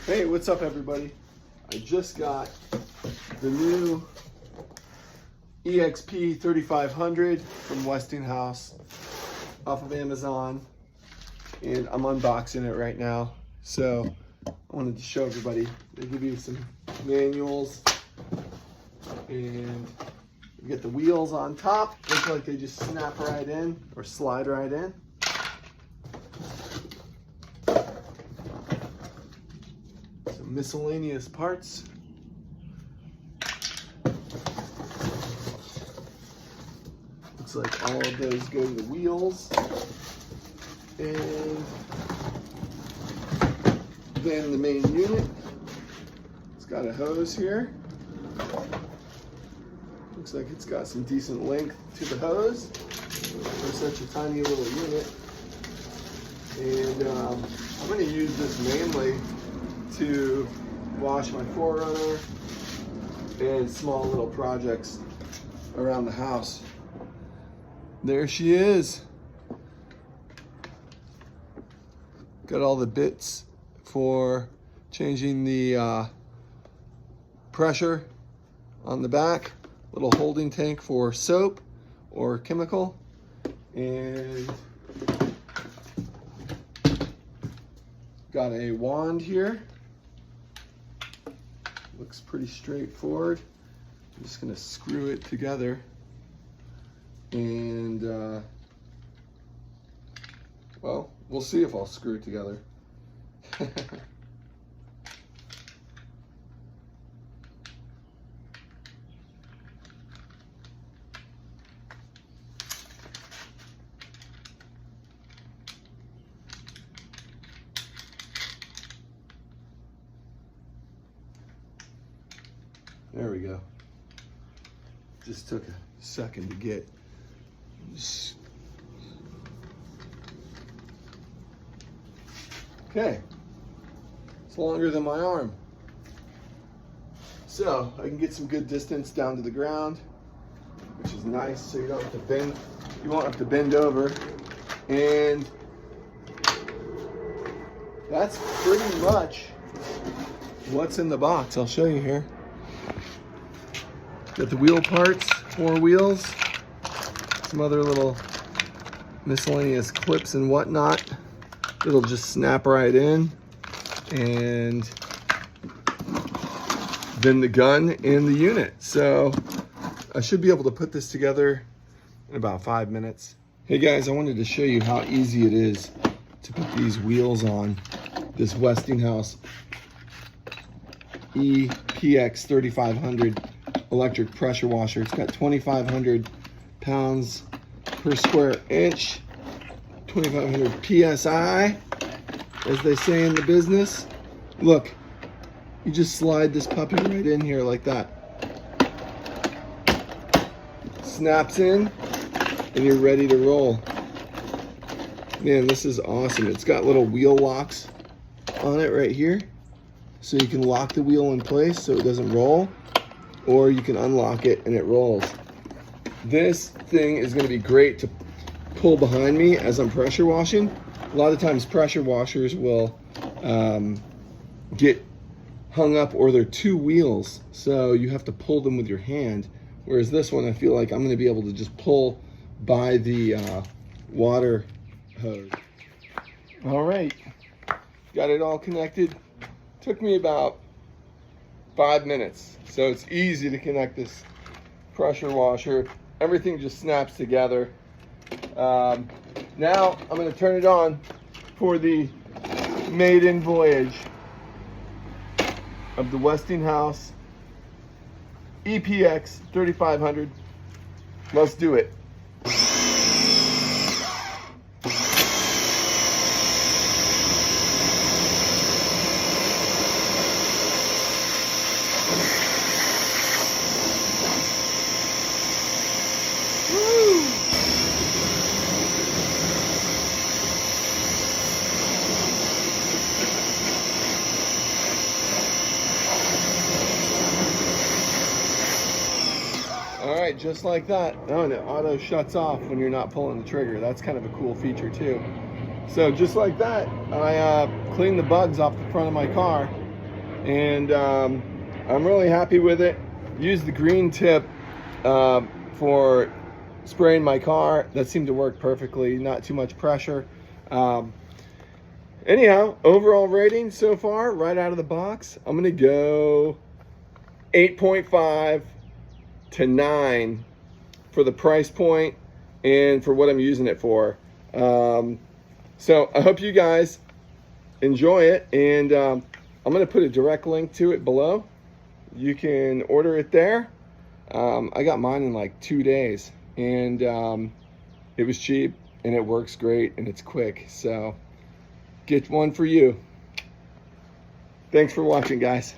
Hey, what's up everybody? I just got the new EXP3500 from Westinghouse off of Amazon, and I'm unboxing it right now. So I wanted to show everybody. They give you some manuals, and you get the wheels on top. Look like they just snap right in or slide right in. Some miscellaneous parts. Looks like all of those go to the wheels. And then the main unit. It's got a hose here. Looks like it's got some decent length to the hose for such a tiny little unit. And I'm going to use this mainly to wash my Forerunner and small little projects around the house. There she is. Got all the bits for changing the pressure on the back. Little holding tank for soap or chemical. And got a wand here. Looks pretty straightforward. I'm just gonna screw it together. And well, we'll see if I'll screw it together. There we go. Just took a second to get. Okay, it's longer than my arm. So I can get some good distance down to the ground, which is nice, so you don't have to bend, you won't have to bend over. And that's pretty much what's in the box. I'll show you here. Got the wheel parts, 4 wheels, some other little miscellaneous clips and whatnot. It'll just snap right in, and then the gun and the unit. So I should be able to put this together in about 5 minutes. Hey guys, I wanted to show you how easy it is to put these wheels on this Westinghouse ePX3500 electric pressure washer. It's got 2,500 pounds per square inch, 2,500 PSI, as they say in the business. Look, you just slide this puppy right in here like that. Snaps in, and you're ready to roll. Man, this is awesome. It's got little wheel locks on it right here, so you can lock the wheel in place so it doesn't roll, or you can unlock it and it rolls. This thing is going to be great to pull behind me as I'm pressure washing. A lot of times pressure washers will get hung up, or they're 2 wheels, so you have to pull them with your hand. Whereas this one, I feel like I'm going to be able to just pull by the water hose. All right, got it all connected. Took me about 5 minutes, so it's easy to connect this pressure washer. Everything just snaps together. Now I'm going to turn it on for the maiden voyage of the Westinghouse ePX3500. Let's do it. All right, just like that. Oh, and it auto shuts off when you're not pulling the trigger. That's kind of a cool feature too. So just like that, I cleaned the bugs off the front of my car and I'm really happy with it. Use the green tip for spraying my car. That seemed to work perfectly, not too much pressure. Anyhow, overall rating so far, right out of the box, I'm gonna go 8.5 to 9 for the price point and for what I'm using it for. So I hope you guys enjoy it, and I'm gonna put a direct link to it below. You can order it there. I got mine in like 2 days, and it was cheap and it works great and it's quick. So get one for you. Thanks for watching, guys.